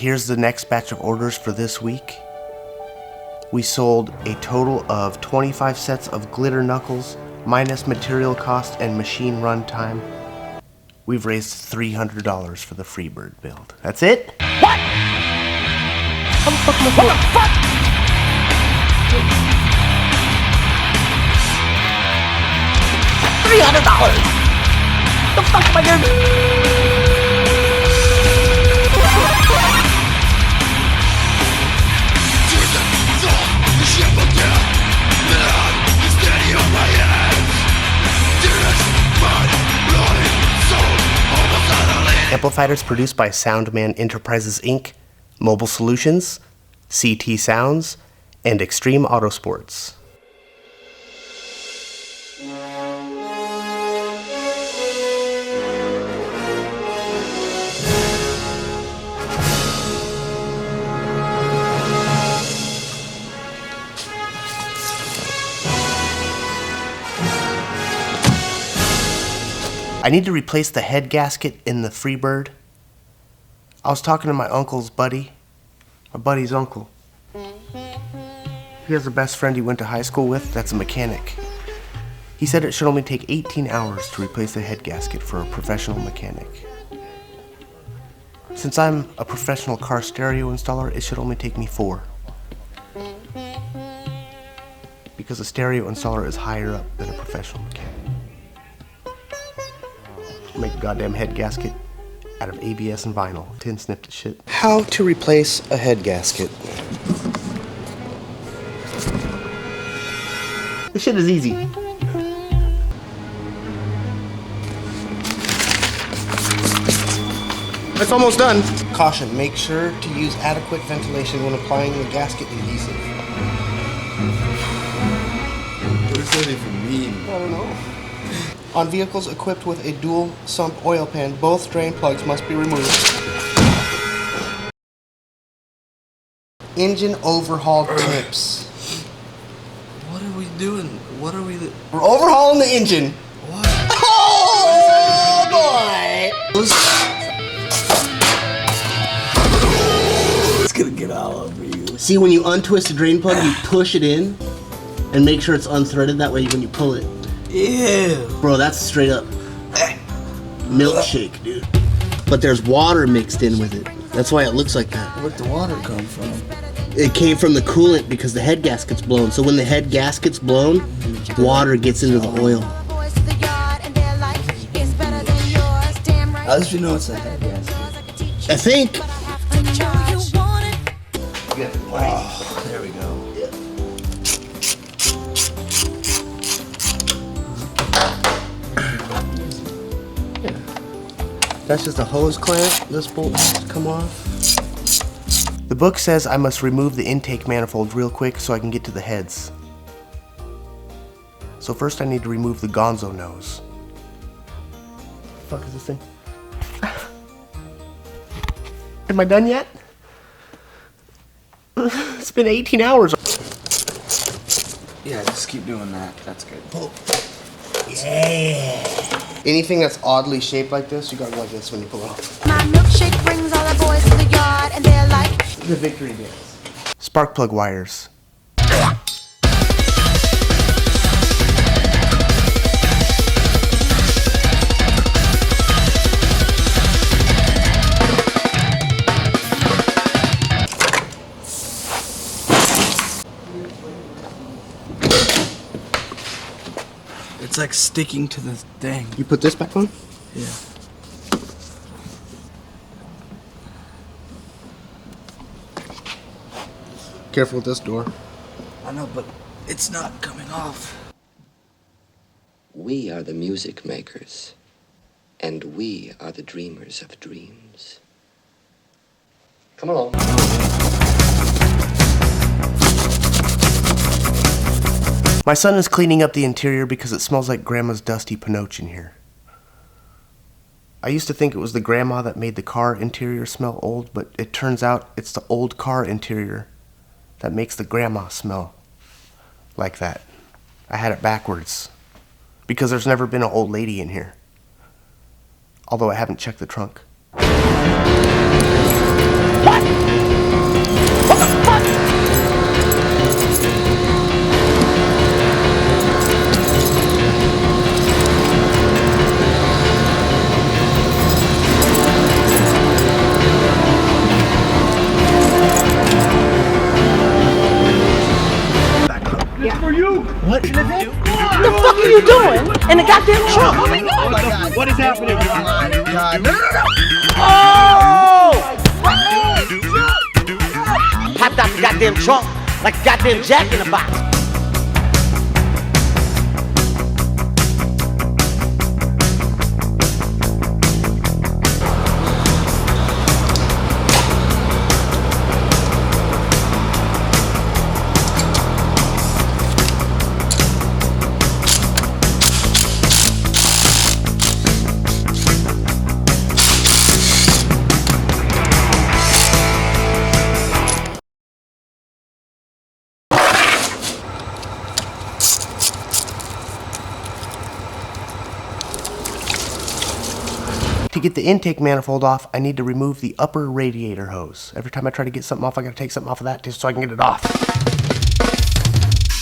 here's the next batch of orders for this week. We sold a total of 25 sets of glitter knuckles, minus material cost and machine run time. We've raised $300 for the Freebird build. That's it? What? What the fuck? $300! The fuck am I gonna do? Amplifiers produced by Soundman Enterprises Inc., Mobile Solutions, CT Sounds, and Extreme Autosports. I need to replace the head gasket in the Freebird. I was talking to my uncle's buddy, my buddy's uncle. He has a best friend he went to high school with that's a mechanic. He said it should only take 18 hours to replace the head gasket for a professional mechanic. Since I'm a professional car stereo installer, it should only take me 4. Because a stereo installer is higher up than a professional mechanic. Make a goddamn head gasket out of ABS and vinyl. Tin snipped shit. How to replace a head gasket. This shit is easy. It's almost done. Caution, make sure to use adequate ventilation when applying the gasket adhesive. What does that even mean? I don't know. On vehicles equipped with a dual sump oil pan, both drain plugs must be removed. Engine overhaul tips. What are we doing? What are we... We're overhauling the engine. What? Oh, boy! It's gonna get all over you. See, when you untwist the drain plug, you push it in and make sure it's unthreaded. That way when you pull it. Ew. Bro, that's straight up milkshake, dude. But there's water mixed in with it. That's why it looks like that. Where'd the water come from? It came from the coolant because the head gasket's blown. So when the head gasket's blown, water gets into the oil. How did you know it's a head gasket? I think. Oh, there we go. That's just a hose clamp. This bolt has to come off. The book says I must remove the intake manifold real quick so I can get to the heads. So first I need to remove the gonzo nose. What the fuck is this thing? Am I done yet? It's been 18 hours. Yeah, just keep doing that. That's good. Oh. Yeah. Anything that's oddly shaped like this, you gotta go like this when you pull it off. My milkshake brings all the boys to the yard and they're like the victory dance. Spark plug wires. It's like sticking to the thing. You put this back on? Yeah. Careful with this door. I know, but it's not coming off. We are the music makers, and we are the dreamers of dreams. Come along. My son is cleaning up the interior because it smells like Grandma's dusty Pinoche in here. I used to think it was the grandma that made the car interior smell old, but it turns out it's the old car interior that makes the grandma smell like that. I had it backwards because there's never been an old lady in here. Although I haven't checked the trunk. What? What the fuck are you doing in the goddamn trunk? Oh my God. What is happening? Oh my God. No. Oh! Popped out the goddamn trunk like a goddamn jack in a box. To get the intake manifold off, I need to remove the upper radiator hose. Every time I try to get something off, I gotta take something off of that just so I can get it off.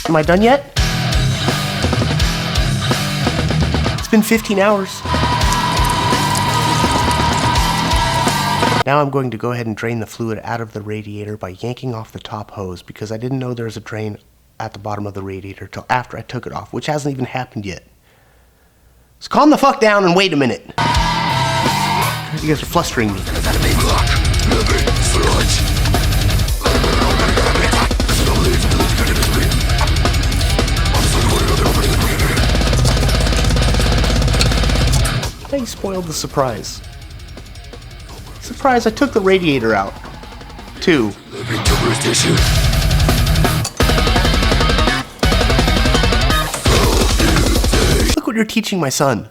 Am I done yet? It's been 15 hours. Now I'm going to go ahead and drain the fluid out of the radiator by yanking off the top hose because I didn't know there was a drain at the bottom of the radiator till after I took it off, which hasn't even happened yet. So calm the fuck down and wait a minute. You guys are flustering me. They spoiled the surprise. Surprise, I took the radiator out. Too. Look what you're teaching my son.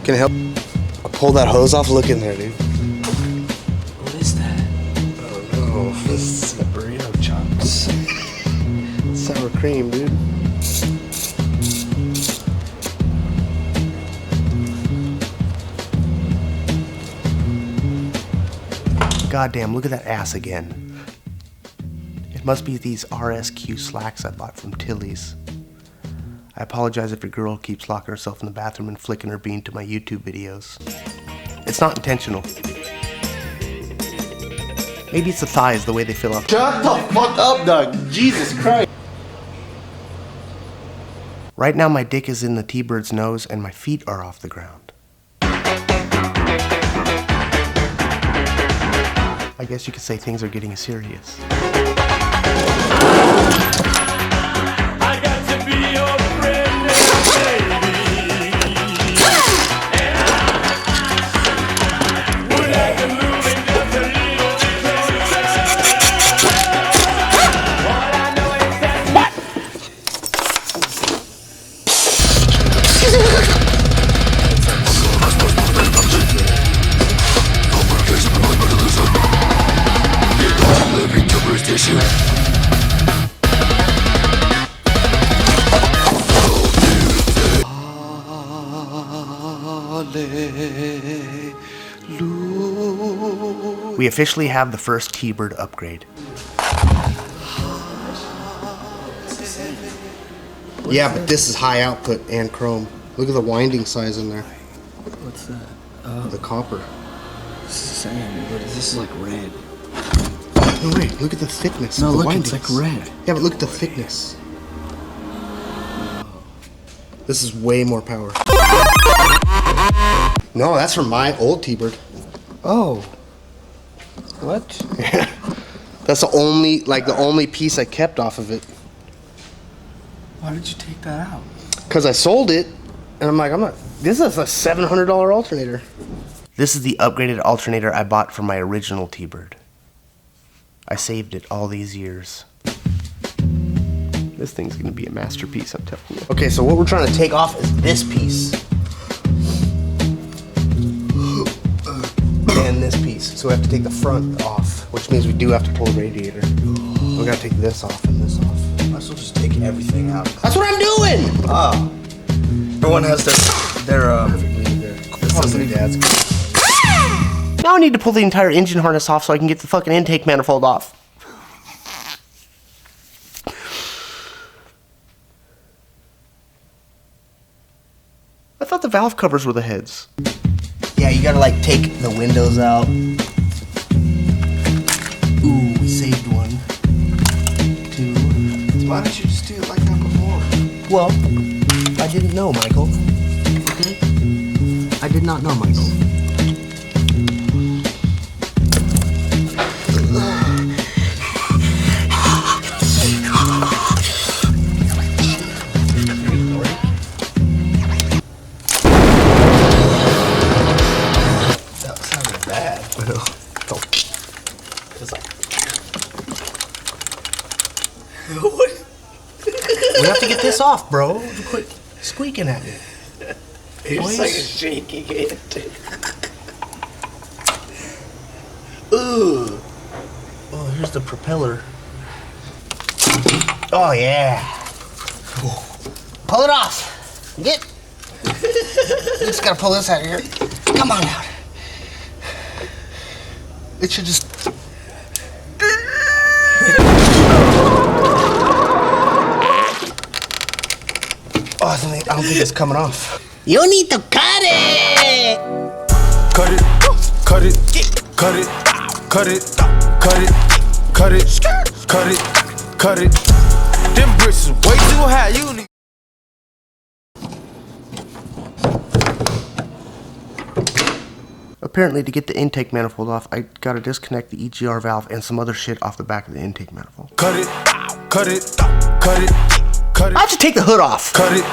Can I help? I'll pull that hose off. Look in there, dude. What is that? Oh, this is burrito chunks. Sour cream, dude. Goddamn, look at that ass again. It must be these RSQ slacks I bought from Tilly's. I apologize if your girl keeps locking herself in the bathroom and flicking her bean to my YouTube videos. It's not intentional. Maybe it's the thighs, the way they fill up. Shut the fuck up, Doug. Jesus Christ. Right now my dick is in the T-Bird's nose and my feet are off the ground. I guess you could say things are getting serious. We officially have the first T-Bird upgrade. Yeah, but this is high output and chrome. Look at the winding size in there. What's that? The copper. It's the same, but this is like red. No, wait, look at the thickness No, of the look, windings. it's like red. Yeah, but look at the thickness. This is way more power. No, that's from my old T-Bird. Oh. What? That's the only piece I kept off of it. Why did you take that out? Because I sold it, and I'm like, this is a $700 alternator. This is the upgraded alternator I bought from my original T-Bird. I saved it all these years. This thing's gonna be a masterpiece, I'm telling you. Okay, so what we're trying to take off is this piece. And this piece. So we have to take the front off, which means we do have to pull the radiator. We gotta take this off and this off. Might as well just take everything out. That's what I'm doing! Oh. Everyone has their Dad's. Now I need to pull the entire engine harness off so I can get the fucking intake manifold off. thought the valve covers were the heads. Yeah, you gotta like take the windows out. Ooh, we saved one. 2. Why don't you just do it like that before? Well, I didn't know, Michael. Okay? I did not know, Michael. That sounded bad. What? We have to get this off, bro. Quit squeaking at me. It's like a shaking it. Ooh. Oh, here's the propeller. Oh, yeah. Pull it off. Get. You just gotta pull this out of here. Come on out. It should just. Oh, I don't think it's coming off. You need to cut it! Cut it, cut it, cut it, cut it, cut it, cut it, cut it, cut it. Them bricks is way too high, you need. Apparently, to get the intake manifold off, I gotta disconnect the EGR valve and some other shit off the back of the intake manifold. Cut it, cut it, cut it, cut it. I have to take the hood off! Cut it.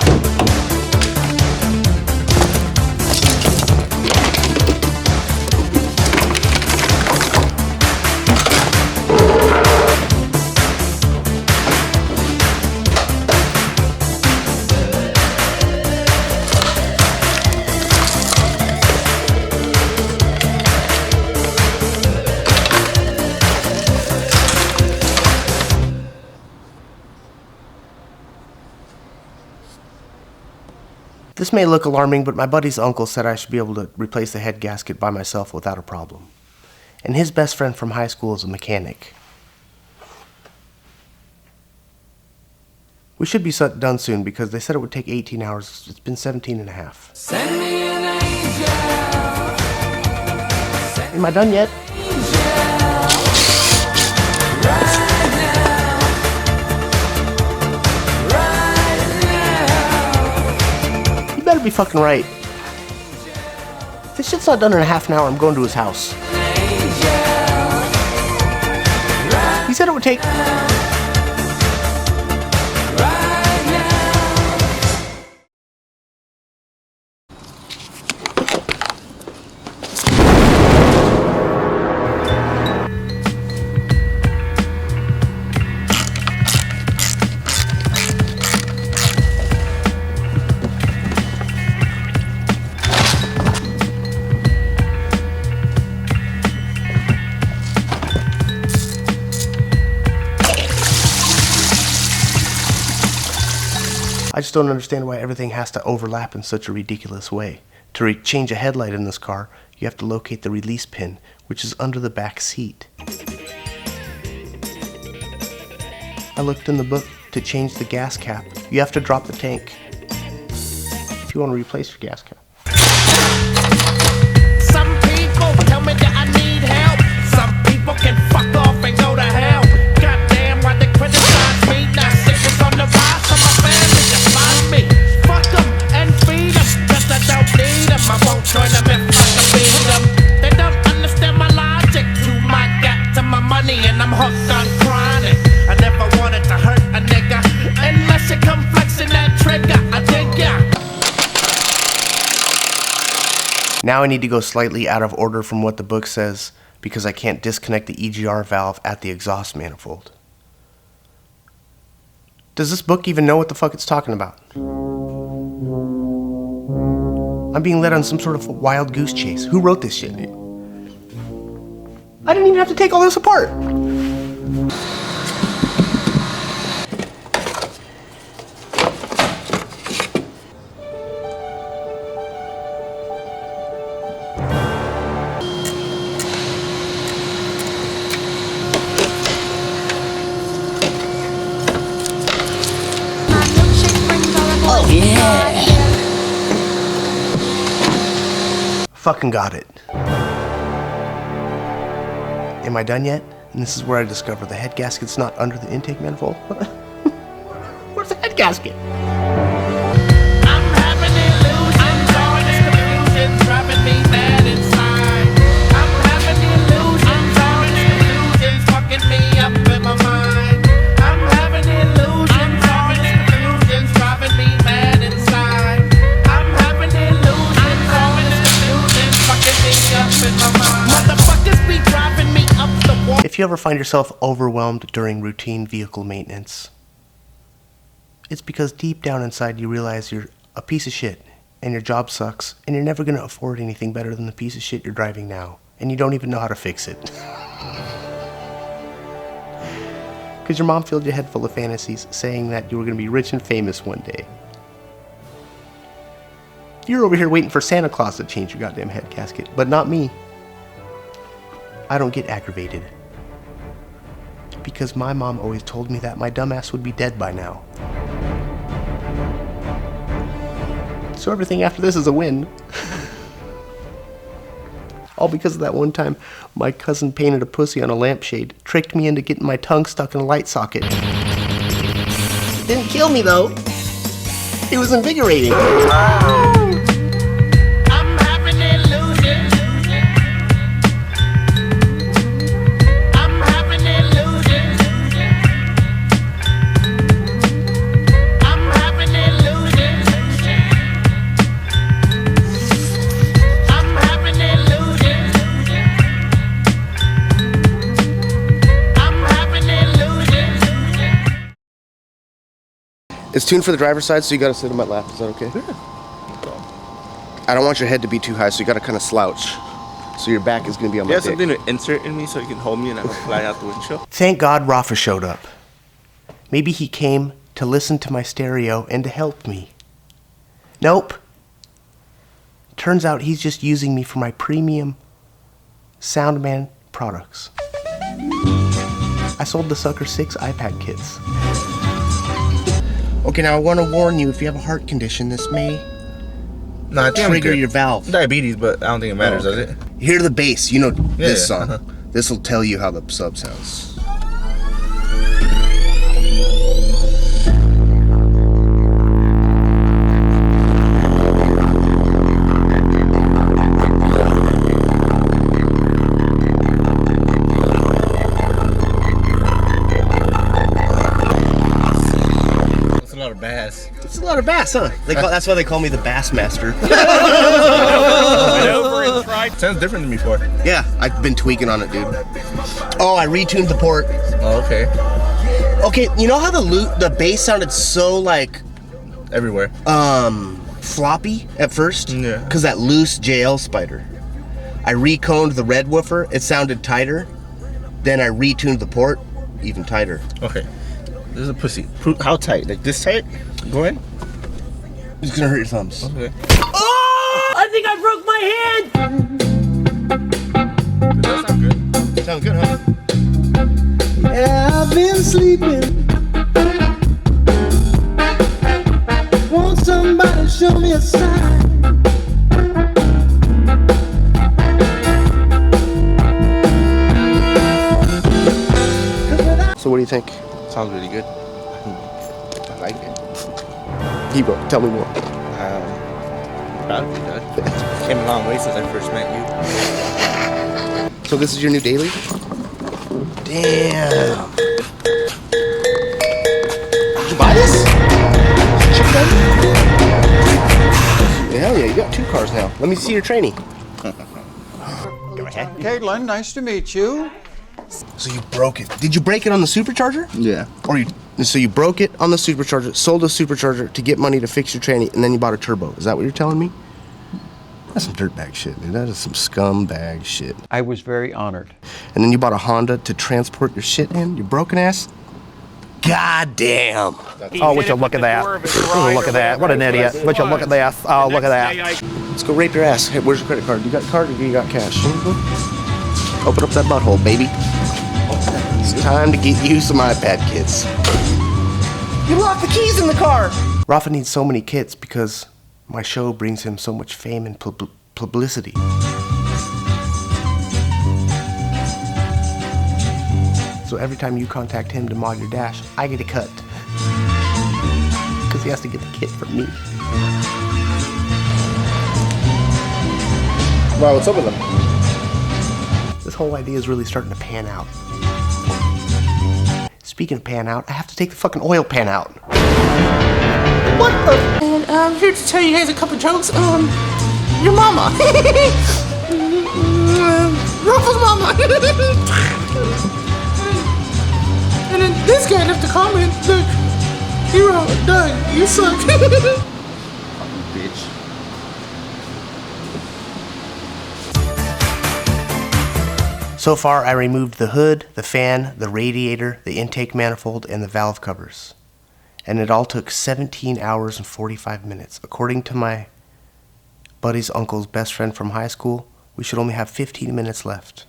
This may look alarming, but my buddy's uncle said I should be able to replace the head gasket by myself without a problem. And his best friend from high school is a mechanic. We should be done soon because they said it would take 18 hours. It's been 17 and a half. Send me an angel. Am I done yet? You better be fucking right. If this shit's not done in a half an hour, I'm going to his house. He said it would take... I just don't understand why everything has to overlap in such a ridiculous way. To change a headlight in this car, you have to locate the release pin, which is under the back seat. I looked in the book to change the gas cap. You have to drop the tank if you want to replace your gas cap. Some people tell me that I need help. Some people can fuck off and go to hell. Goddamn, why they criticize me? Now sickness on the rise, so my family just mind me. Fuck them and feed them, cause I don't need them. I won't join them if I can beat them. They don't understand my logic. Too my got to my money and I'm hooked on chronic. I never wanted to hurt a nigga unless you come flexing that trigger. I dig ya. Now I need to go slightly out of order from what the book says because I can't disconnect the EGR valve at the exhaust manifold. Does this book even know what the fuck it's talking about? I'm being led on some sort of wild goose chase. Who wrote this shit? I didn't even have to take all this apart. My milkshake brings all the boys to the yard. fucking got it. Am I done yet? And this is where I discover the head gasket's not under the intake manifold. Where's the head gasket? I'm having illusions, all this confusion driving me mad inside. I'm having illusions, all this confusion's fucking me up in my mind. I'm having illusions, all this confusion's driving me mad inside. I'm having illusions, all this confusion's fucking me up in my mind. Motherfuckers be driving me up the wall. If you ever find yourself overwhelmed during routine vehicle maintenance, it's because deep down inside you realize you're a piece of shit and your job sucks and you're never going to afford anything better than the piece of shit you're driving now, and you don't even know how to fix it. Because your mom filled your head full of fantasies saying that you were going to be rich and famous one day. You're over here waiting for Santa Claus to change your goddamn head gasket, but not me. I don't get aggravated. Because my mom always told me that my dumbass would be dead by now. So everything after this is a win. All because of that one time my cousin painted a pussy on a lampshade, tricked me into getting my tongue stuck in a light socket. Didn't kill me though. It was invigorating. I'm having illusions. I'm having illusions. I'm having illusions. I'm having illusions. I'm having illusions. It's tuned for the driver's side, so you gotta sit on my lap. Is that okay? Yeah. I don't want your head to be too high, so you gotta kind of slouch. So your back is gonna be on my You have dick. something to insert in me so you can hold me and I can fly out the windshield? Thank God Rafa showed up. Maybe he came to listen to my stereo and to help me. Nope. Turns out he's just using me for my premium Soundman products. I sold the sucker 6 iPad kits. Okay, now I want to warn you, if you have a heart condition, this may No, I think I'm trigger good. your valve. Diabetes, but I don't think it matters, does it? Hear the bass. You know this yeah, song. uh-huh. This will tell you how the sub sounds. It's a lot of bass. It's a lot of bass, huh? That's why they call me the Bass Master. Sounds different than before. Yeah, I've been tweaking on it, dude. Oh, I retuned the port. Oh, okay. Okay, you know how the bass sounded so like Everywhere. floppy at first? Yeah. Because that loose JL spider. I reconed the red woofer, it sounded tighter. Then I retuned the port, even tighter. Okay. This is a pussy. How tight? Like this tight? Go ahead. It's gonna hurt your thumbs. Okay. I think I broke my hand. Does that sound good? Sound good, huh? Yeah, I've been sleeping. Won't somebody show me a sign? So what do you think? Sounds really good. I like it. Hebo, tell me more. Proud of you, Doug. Came a long way since I first met you. So this is your new daily? Damn. Did you buy this? Hell yeah, you got 2 cars now. Let me see your tranny. Go ahead. Caitlin, nice to meet you. So you broke it. Did you break it on the supercharger? Yeah. So you broke it on the supercharger, sold the supercharger to get money to fix your tranny, and then you bought a turbo. Is that what you're telling me? That's some dirtbag shit, dude. That is some scumbag shit. I was very honored. And then you bought a Honda to transport your shit in, your broken ass? God damn. Oh, would you look at that? Oh, look at that. What an idiot. Would you look at that? Oh, look at that. Let's go rape your ass. Hey, where's your credit card? You got a card or you got cash? Open up that butthole, baby. It's time to get you some iPad kits. You locked the keys in the car! Rafa needs so many kits because my show brings him so much fame and publicity. So every time you contact him to mod your dash, I get a cut. Because he has to get the kit from me. Wow, what's up with them? This whole idea is really starting to pan out. Speaking of pan out, I have to take the fucking oil pan out. What the? And I'm here to tell you guys a couple jokes. Your mama. Ruffles' mama. And then this guy left a comment. Look, he wrote, Doug, you suck. Fucking bitch. So far, I removed the hood, the fan, the radiator, the intake manifold, and the valve covers. And it all took 17 hours and 45 minutes. According to my buddy's uncle's best friend from high school, we should only have 15 minutes left.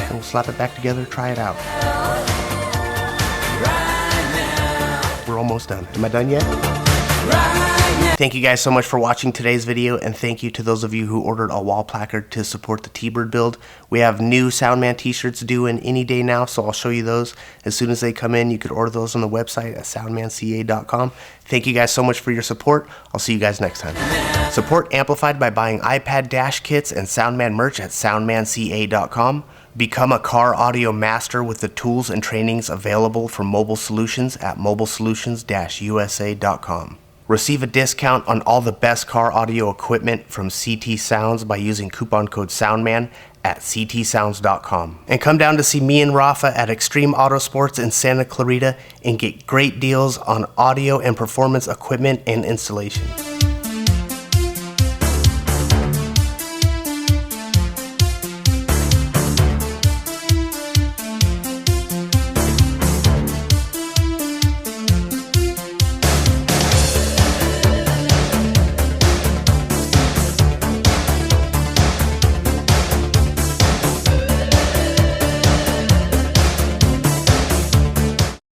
And we'll slap it back together, try it out. We're almost done. Am I done yet? Thank you guys so much for watching today's video, and thank you to those of you who ordered a wall placard to support the T-Bird build. We have new Soundman t-shirts due in any day now, so I'll show you those as soon as they come in. You could order those on the website at soundmanca.com. Thank you guys so much for your support. I'll see you guys next time. Support amplified by buying iPad dash kits and Soundman merch at soundmanca.com. Become a car audio master with the tools and trainings available from Mobile Solutions at mobilesolutions-usa.com. Receive a discount on all the best car audio equipment from CT Sounds by using coupon code SOUNDMAN at ctsounds.com. And come down to see me and Rafa at Extreme Auto Sports in Santa Clarita and get great deals on audio and performance equipment and installation.